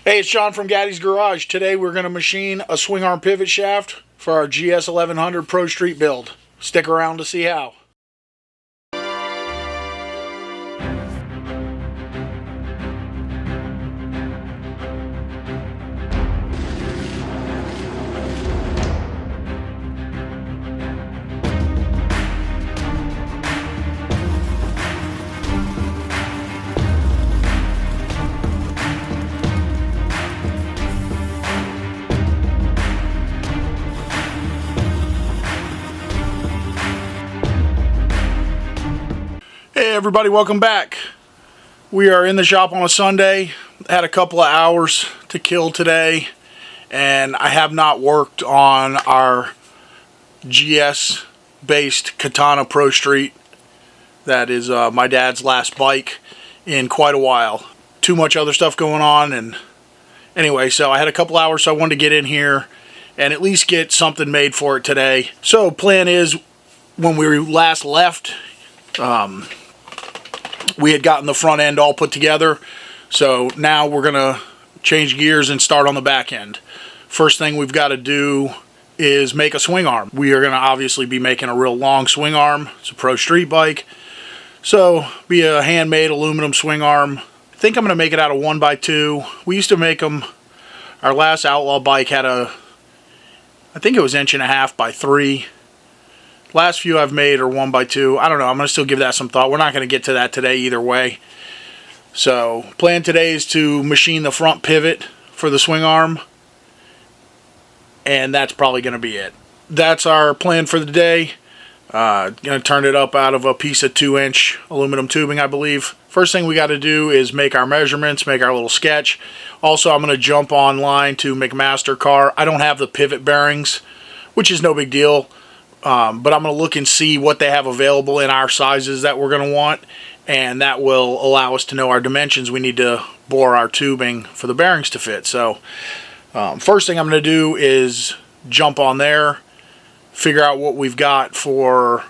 Hey, it's John from Gatti's Garage. Today we're going to machine a swing arm pivot shaft for our GS 1100 Pro Street build. Stick around to see how. Hey everybody, welcome back. We are in the shop on a Sunday. Had a couple of hours to kill today, and I have not worked on our GS based Katana Pro Street. That is my dad's last bike in quite a while. Too much other stuff going on, and anyway, so I had a couple hours, so I wanted to get in here and at least get something made for it today. So plan is, when we last left, we had gotten the front end all put together, so now we're gonna change gears and start on the back end. First thing we've got to do is make a swing arm. We are gonna obviously be making a real long swing arm. It's a Pro Street bike, so be a handmade aluminum swing arm. I think I'm gonna make it out of 1x2. We used to make them. Our last Outlaw bike had a, I think it was 1.5 by 3. Last few I've made are 1x2. I don't know. I'm going to still give that some thought. We're not going to get to that today either way. So, plan today is to machine the front pivot for the swing arm. And that's probably going to be it. That's our plan for the day. Going to turn it up out of a piece of 2-inch aluminum tubing, I believe. First thing we got to do is make our measurements, make our little sketch. Also, I'm going to jump online to McMaster-Carr. I don't have the pivot bearings, which is no big deal. But I'm going to look and see what they have available in our sizes that we're going to want, and that will allow us to know our dimensions. We need to bore our tubing for the bearings to fit. So first thing I'm going to do is jump on there, figure out what we've got for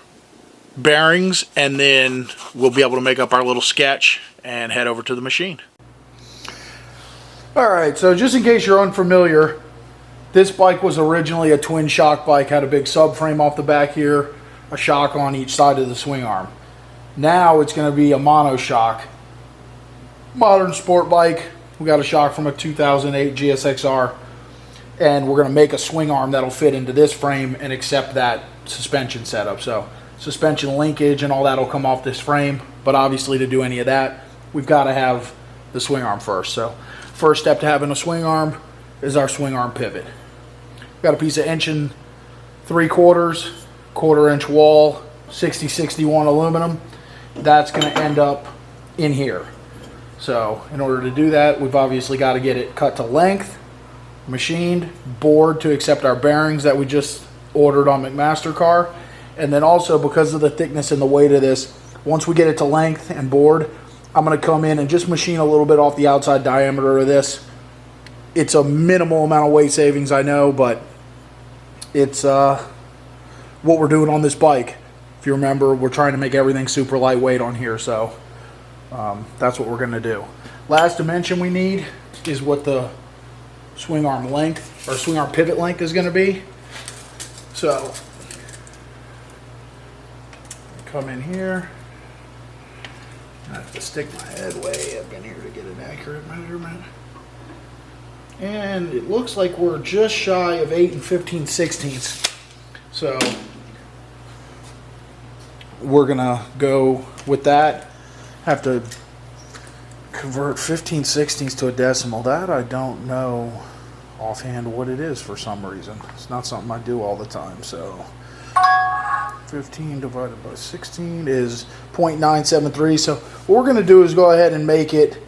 bearings, and then we'll be able to make up our little sketch and head over to the machine. Alright, so just in case you're unfamiliar, this bike was originally a twin shock bike, had a big subframe off the back here, a shock on each side of the swing arm. Now it's going to be a mono shock. Modern sport bike. We got a shock from a 2008 GSXR, and we're going to make a swing arm that'll fit into this frame and accept that suspension setup. So suspension linkage and all that will come off this frame, but obviously to do any of that, we've got to have the swing arm first. So first step to having a swing arm is our swing arm pivot. Got a piece of 1 3/4, 1/4-inch wall, 6061 aluminum. That's going to end up in here. So in order to do that, we've obviously got to get it cut to length, machined, bored to accept our bearings that we just ordered on McMaster-Carr. And then also, because of the thickness and the weight of this, once we get it to length and bored, I'm going to come in and just machine a little bit off the outside diameter of this. It's a minimal amount of weight savings, I know, but it's what we're doing on this bike. If you remember, we're trying to make everything super lightweight on here, so that's what we're going to do. Last dimension we need is what the swing arm length, or swing arm pivot length, is going to be. So, come in here. I have to stick my head way up in here to get an accurate measurement. And it looks like we're just shy of 8 15/16. So we're gonna go with that. Have to convert 15/16 to a decimal. That I don't know offhand what it is for some reason. It's not something I do all the time. So 15 divided by 16 is 0.973. So what we're gonna do is go ahead and make it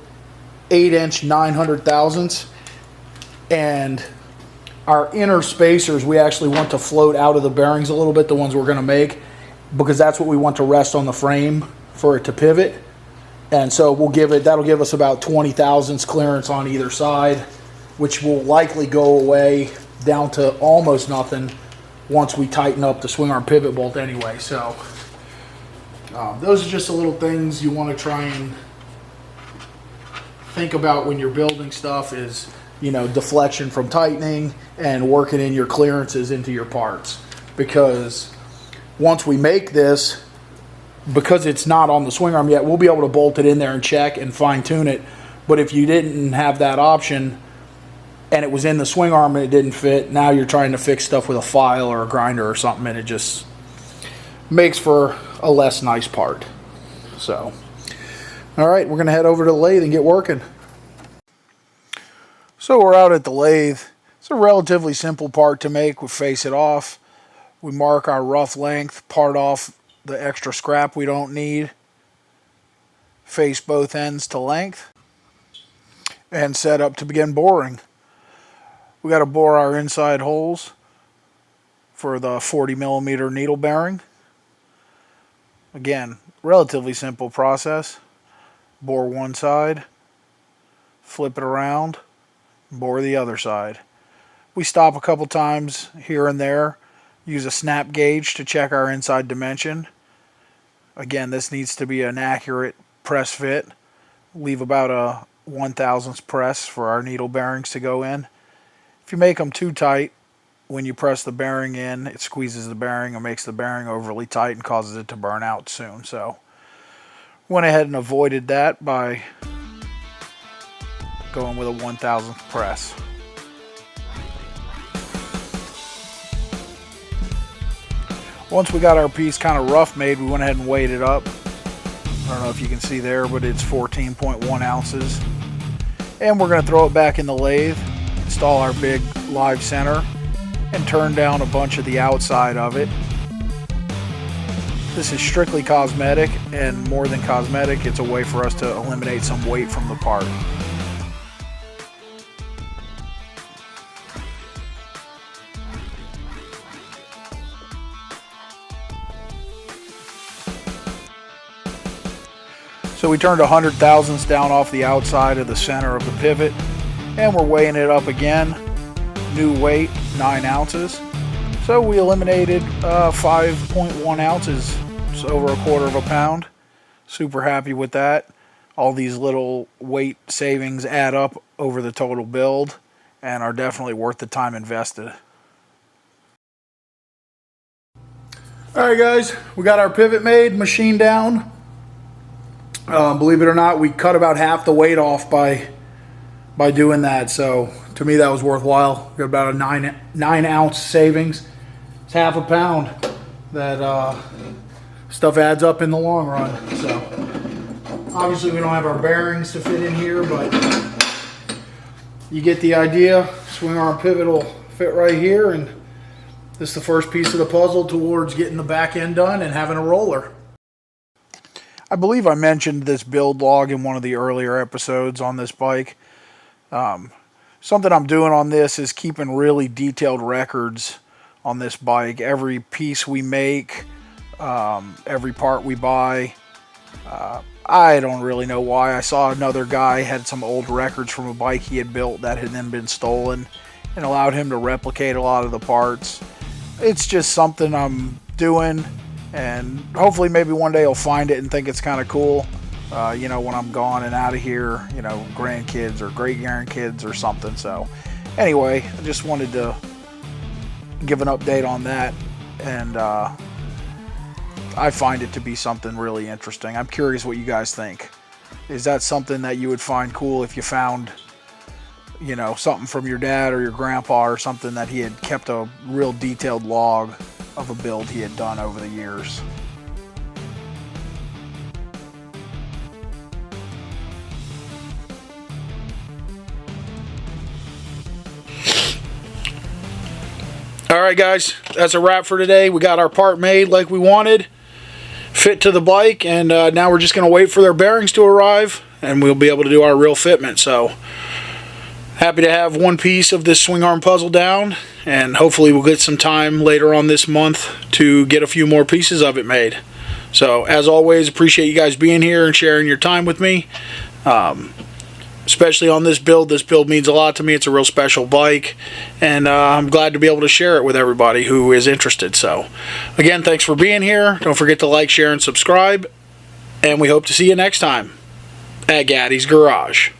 8-inch 900 thousandths. And our inner spacers, we actually want to float out of the bearings a little bit, the ones we're going to make, because that's what we want to rest on the frame for it to pivot. And so we'll give it, that'll give us about 20 thousandths clearance on either side, which will likely go away down to almost nothing once we tighten up the swing arm pivot bolt anyway. So those are just the little things you want to try and think about when you're building stuff is, you know, deflection from tightening and working in your clearances into your parts. Because once we make this, because it's not on the swing arm yet, we'll be able to bolt it in there and check and fine tune it. But if you didn't have that option and it was in the swing arm and it didn't fit, now you're trying to fix stuff with a file or a grinder or something, and it just makes for a less nice part. So, all right, we're going to head over to the lathe and get working. So we're out at the lathe. It's a relatively simple part to make. We face it off. We mark our rough length, part off the extra scrap we don't need, face both ends to length, and set up to begin boring. We got to bore our inside holes for the 40mm needle bearing. Again, relatively simple process. Bore one side, flip it around, bore the other side. We stop a couple times here and there, use a snap gauge to check our inside dimension. Again, this needs to be an accurate press fit. Leave about a 1/1000th press for our needle bearings to go in. If you make them too tight, when you press the bearing in, it squeezes the bearing and makes the bearing overly tight and causes it to burn out soon. So went ahead and avoided that by going with a 1/1000th press. Once we got our piece kind of rough made, we went ahead and weighed it up. I don't know if you can see there, but it's 14.1 ounces. And we're going to throw it back in the lathe, install our big live center, and turn down a bunch of the outside of it. This is strictly cosmetic, and more than cosmetic, it's a way for us to eliminate some weight from the part. So we turned 100/1000ths down off the outside of the center of the pivot, and we're weighing it up again. New weight, 9 ounces. So we eliminated 5.1 ounces, so over a quarter of a pound. Super happy with that. All these little weight savings add up over the total build and are definitely worth the time invested. All right, guys, we got our pivot made, machined down. Believe it or not, we cut about half the weight off by doing that. So to me, that was worthwhile. Got about a 9 ounce savings. It's half a pound. That stuff adds up in the long run. So obviously we don't have our bearings to fit in here, but you get the idea. Swing arm pivot will fit right here, and this is the first piece of the puzzle towards getting the back end done and having a roller. I believe I mentioned this build log in one of the earlier episodes on this bike. Something I'm doing on this is keeping really detailed records on this bike. Every piece we make, every part we buy. I don't really know why. I saw another guy had some old records from a bike he had built that had then been stolen, and allowed him to replicate a lot of the parts. It's just something I'm doing. And hopefully maybe one day I'll find it and think it's kind of cool, you know, when I'm gone and out of here, you know, grandkids or great-grandkids or something. So anyway, I just wanted to give an update on that, and I find it to be something really interesting. I'm curious what you guys think. Is that something that you would find cool if you found, you know, something from your dad or your grandpa or something that he had kept a real detailed log of a build he had done over the years? All right, guys, that's a wrap for today. We got our part made like we wanted, fit to the bike, and now we're just going to wait for their bearings to arrive, and we'll be able to do our real fitment. So happy to have one piece of this swing arm puzzle down, and hopefully we'll get some time later on this month to get a few more pieces of it made. So as always, appreciate you guys being here and sharing your time with me, especially on this build. This build means a lot to me. It's a real special bike, and I'm glad to be able to share it with everybody who is interested. So again, thanks for being here. Don't forget to like, share, and subscribe, and we hope to see you next time at Gatti's Garage.